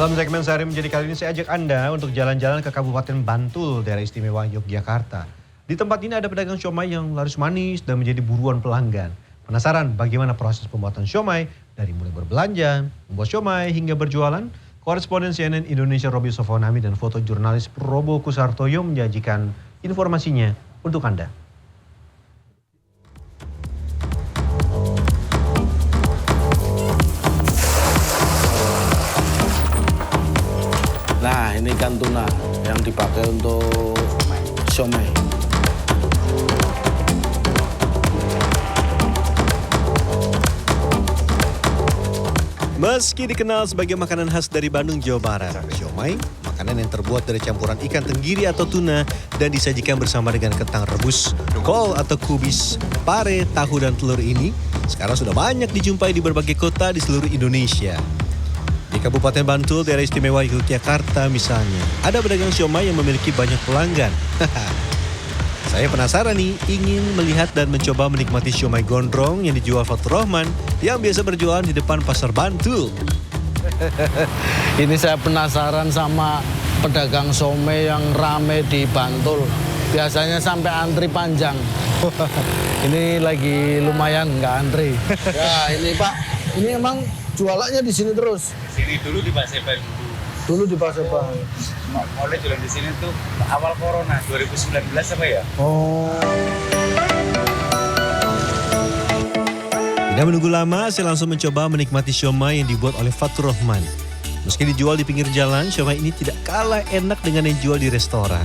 Dalam segmen Sehari Menjadi kali ini saya ajak Anda untuk jalan-jalan ke Kabupaten Bantul, daerah istimewa Yogyakarta. Di tempat ini ada pedagang siomay yang laris manis dan menjadi buruan pelanggan. Penasaran bagaimana proses pembuatan siomay dari mulai berbelanja, membuat siomay hingga berjualan? Koresponden CNN Indonesia Roby Sofonami dan fotojurnalis Probo Kusartoyo menjanjikan informasinya untuk Anda. Nah, ini kan tuna yang dipakai untuk siomay. Meski dikenal sebagai makanan khas dari Bandung, Jawa Barat, siomay, makanan yang terbuat dari campuran ikan tenggiri atau tuna dan disajikan bersama dengan kentang rebus, kol atau kubis, pare, tahu dan telur ini sekarang sudah banyak dijumpai di berbagai kota di seluruh Indonesia. Di Kabupaten Bantul, daerah istimewa Yogyakarta misalnya, ada pedagang siomay yang memiliki banyak pelanggan. Saya penasaran nih, ingin melihat dan mencoba menikmati siomay gondrong yang dijual Fatur Rahman yang biasa berjualan di depan Pasar Bantul. Ini saya penasaran sama pedagang siomay yang rame di Bantul. Biasanya sampai antri panjang. Ini lagi lumayan nggak antri. Ya ini Pak, ini emang jualannya di sini terus. Di sini dulu di Paseban dulu. Dulu di Paseban. Mulai jualan di sini tuh awal corona 2019 apa ya? Oh. Tidak menunggu lama, saya langsung mencoba menikmati siomay yang dibuat oleh Fatur Rahman. Meski dijual di pinggir jalan, siomay ini tidak kalah enak dengan yang dijual di restoran.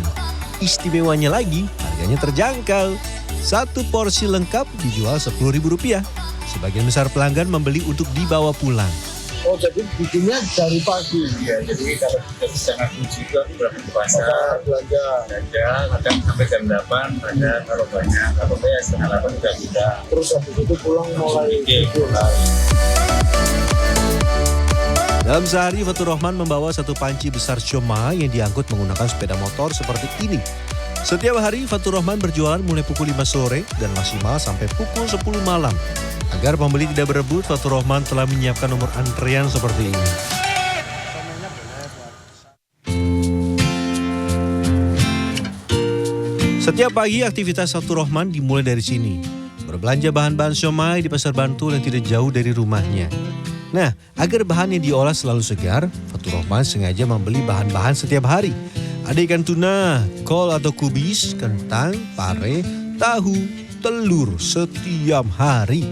Istimewanya lagi, harganya terjangkau. Satu porsi lengkap dijual Rp10.000. Sebagian besar pelanggan membeli untuk dibawa pulang. Oh, jadi bikinnya dari pagi. Iya, jadi kalau kita setengah 7 itu aku berangkat ke pasar, Belanja. kadang sampai jam 8, ada kalau banyak, kalau ya setengah 8 udah buka. Terus habis itu pulang mulai pulang. Dalam sehari, Fatur Rahman membawa satu panci besar siomay yang diangkut menggunakan sepeda motor seperti ini. Setiap hari, Fatur Rahman berjualan mulai pukul 5 sore dan maksimal sampai pukul 10 malam. Agar pembeli tidak berebut, Fatur Rahman telah menyiapkan nomor antrean seperti ini. Setiap pagi, aktivitas Fatur Rahman dimulai dari sini. Berbelanja bahan-bahan siomay di Pasar Bantul yang tidak jauh dari rumahnya. Nah, agar bahan yang diolah selalu segar, Fatur Rahman sengaja membeli bahan-bahan setiap hari. Ada ikan tuna, kol atau kubis, kentang, pare, tahu, telur setiap hari.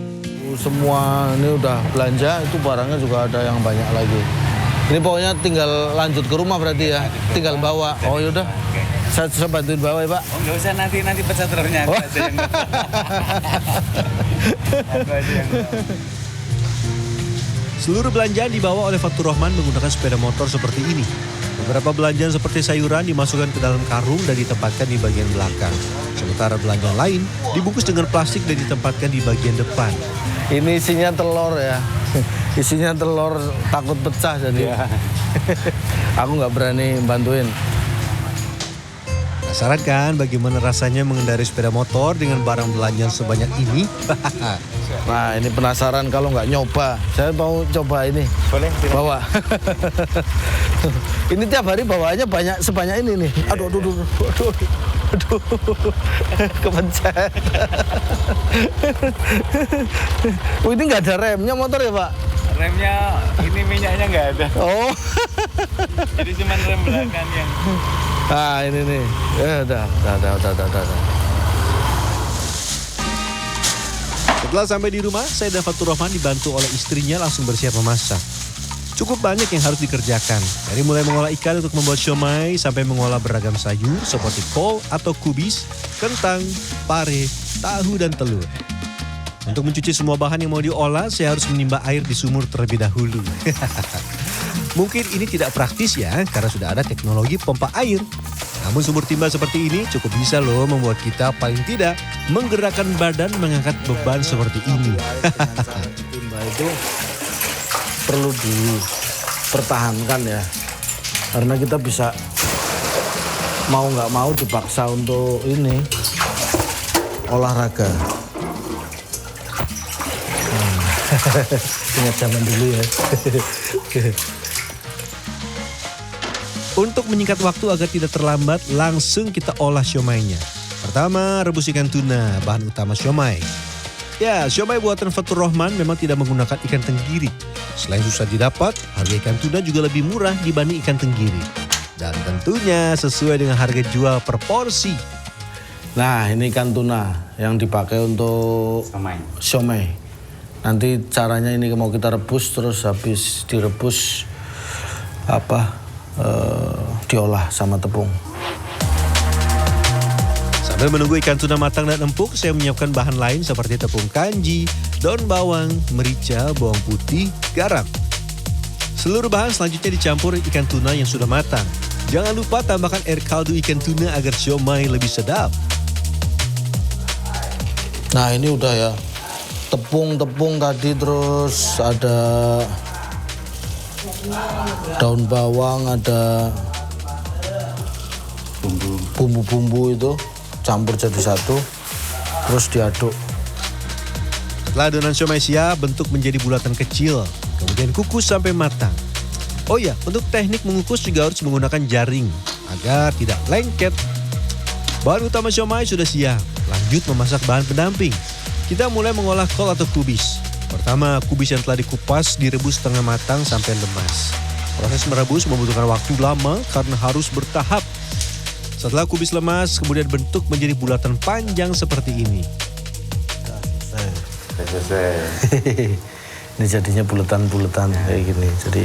Semua ini udah belanja, itu barangnya juga ada yang banyak lagi. Ini pokoknya tinggal lanjut ke rumah berarti ya, tinggal bawa. Oh yaudah, saya bantuin bawa ya Pak. Oh nggak usah, nanti pecat telurnya. Aku aja yang aku aja yang Seluruh belanjaan dibawa oleh Fatur Rahman menggunakan sepeda motor seperti ini. Beberapa belanjaan seperti sayuran dimasukkan ke dalam karung dan ditempatkan di bagian belakang. Sementara belanjaan lain dibungkus dengan plastik dan ditempatkan di bagian depan. Ini isinya telur ya, isinya telur takut pecah jadi. Aku nggak berani bantuin. Penasaran kan bagaimana rasanya mengendarai sepeda motor dengan barang belanjaan sebanyak ini? Nah ini penasaran kalau nggak nyoba. Saya mau coba ini. boleh. Bawa. Ini tiap hari bawaannya banyak sebanyak ini nih. Aduh. Kepencet. Oh, ini nggak ada remnya motor ya Pak? Remnya ini minyaknya nggak ada. Oh. Jadi cuma rem belakang yang. Nah ini nih. Udah. Setelah sampai di rumah, saya dan Fatur Rahman dibantu oleh istrinya langsung bersiap memasak. Cukup banyak yang harus dikerjakan, dari mulai mengolah ikan untuk membuat siomay sampai mengolah beragam sayur seperti kol atau kubis, kentang, pare, tahu, dan telur. Untuk mencuci semua bahan yang mau diolah, saya harus menimba air di sumur terlebih dahulu. Mungkin ini tidak praktis ya, karena sudah ada teknologi pompa air. Namun sumur timba seperti ini cukup bisa loh membuat kita paling tidak menggerakkan badan mengangkat beban seperti ini. Timba itu perlu dipertahankan ya, karena kita bisa mau nggak mau dipaksa untuk ini olahraga. Ingat zaman dulu ya. Untuk menyingkat waktu agar tidak terlambat, langsung kita olah siomainya. Pertama, rebus ikan tuna, bahan utama siomay. Ya, siomay buatan Fatur Rahman memang tidak menggunakan ikan tenggiri. Selain susah didapat, harga ikan tuna juga lebih murah dibanding ikan tenggiri. Dan tentunya sesuai dengan harga jual per porsi. Nah, ini ikan tuna yang dipakai untuk siomay. Nanti caranya ini mau kita rebus, terus habis direbus diolah sama tepung. Sambil menunggu ikan tuna matang dan empuk, saya menyiapkan bahan lain seperti tepung kanji, daun bawang, merica, bawang putih, garam. Seluruh bahan selanjutnya dicampur ikan tuna yang sudah matang. Jangan lupa tambahkan air kaldu ikan tuna agar siomay lebih sedap. Nah, ini udah ya. Tepung tadi, terus ada daun bawang, ada bumbu-bumbu itu campur jadi satu, terus diaduk. Setelah adonan siomay siap, bentuk menjadi bulatan kecil, kemudian kukus sampai matang. Oh ya, untuk teknik mengukus juga harus menggunakan jaring agar tidak lengket. Bahan utama siomay sudah siap. Lanjut memasak bahan pendamping. Kita mulai mengolah kol atau kubis. Pertama, kubis yang telah dikupas direbus setengah matang sampai lemas. Proses merebus membutuhkan waktu lama karena harus bertahap. Setelah kubis lemas, kemudian bentuk menjadi bulatan panjang seperti ini. Ini jadinya bulatan-bulatan kayak gini. Jadi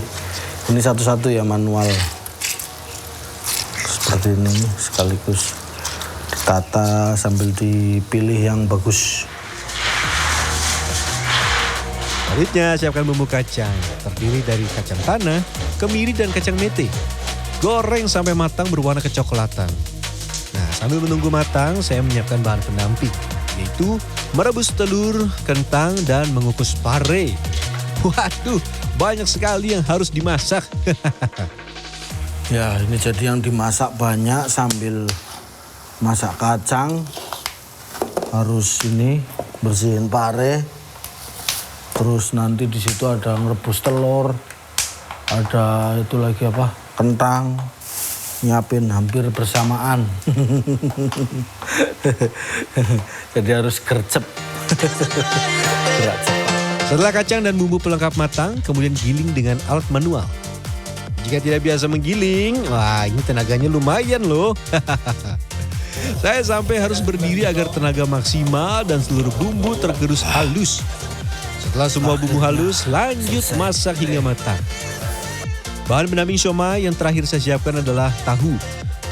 ini satu-satu ya, manual. Seperti ini sekaligus ditata sambil dipilih yang bagus. Selanjutnya, siapkan bumbu kacang. Terdiri dari kacang tanah, kemiri, dan kacang mete. Goreng sampai matang berwarna kecoklatan. Nah, sambil menunggu matang, saya menyiapkan bahan pendamping, yaitu merebus telur, kentang, dan mengukus pare. Waduh, banyak sekali yang harus dimasak. Ya, ini jadi yang dimasak banyak sambil masak kacang. Harus ini bersihin pare. Terus nanti di situ ada ngerebus telur, ada itu lagi kentang, nyiapin hampir bersamaan. Jadi harus gercep. Gerak cepat. Setelah kacang dan bumbu pelengkap matang, kemudian giling dengan alat manual. Jika tidak biasa menggiling, wah ini tenaganya lumayan loh. Saya sampai harus berdiri agar tenaga maksimal dan seluruh bumbu tergerus halus. Setelah semua bumbu halus, lanjut masak hingga matang. Bahan pendamping siomay yang terakhir saya siapkan adalah tahu.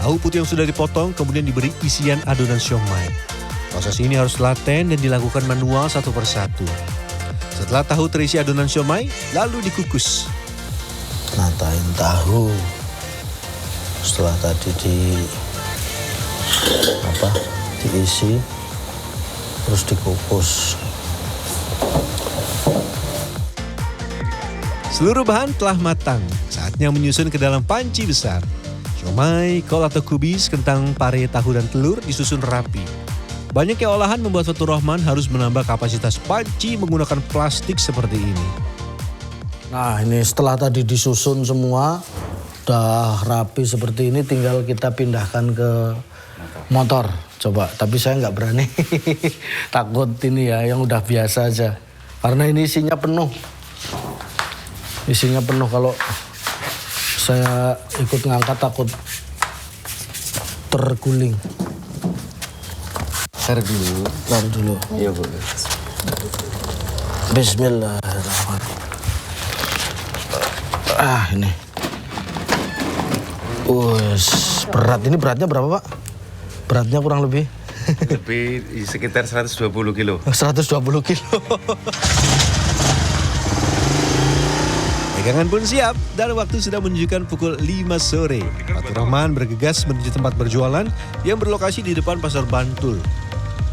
Tahu putih yang sudah dipotong kemudian diberi isian adonan siomay. Proses ini harus telaten dan dilakukan manual satu persatu. Setelah tahu terisi adonan siomay, lalu dikukus. Natain tahu. Setelah tadi diisi, terus dikukus. Seluruh bahan telah matang. Saatnya menyusun ke dalam panci besar. Siomay, kol atau kubis, kentang, pare, tahu, dan telur disusun rapi. Banyaknya olahan membuat Fatur Rahman harus menambah kapasitas panci menggunakan plastik seperti ini. Nah, ini setelah tadi disusun semua, udah rapi seperti ini, tinggal kita pindahkan ke motor. Coba, tapi saya nggak berani. Takut ini ya, yang udah biasa aja. Karena ini isinya penuh. Isinya penuh, kalau saya ikut ngangkat takut terguling. Taruh dulu. Iya, boleh. Bismillahirrahmanirrahim. Ini. Berat. Ini beratnya berapa, Pak? Beratnya kurang lebih? Lebih sekitar 120 kilo. 120 kilo. Dagangan pun siap dan waktu sudah menunjukkan pukul 5 sore. Fatur Rahman bergegas menuju tempat berjualan yang berlokasi di depan Pasar Bantul.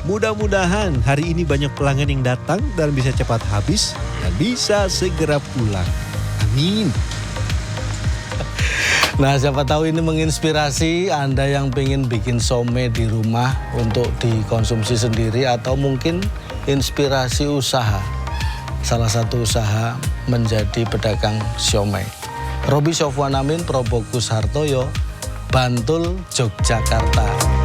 Mudah-mudahan hari ini banyak pelanggan yang datang dan bisa cepat habis dan bisa segera pulang. Amin. Nah, siapa tahu ini menginspirasi Anda yang pengen bikin siomay di rumah untuk dikonsumsi sendiri, atau mungkin inspirasi usaha. Salah satu usaha menjadi pedagang siomay. Roby Sofwan Amin, Probokus Hartoyo, Bantul, Yogyakarta.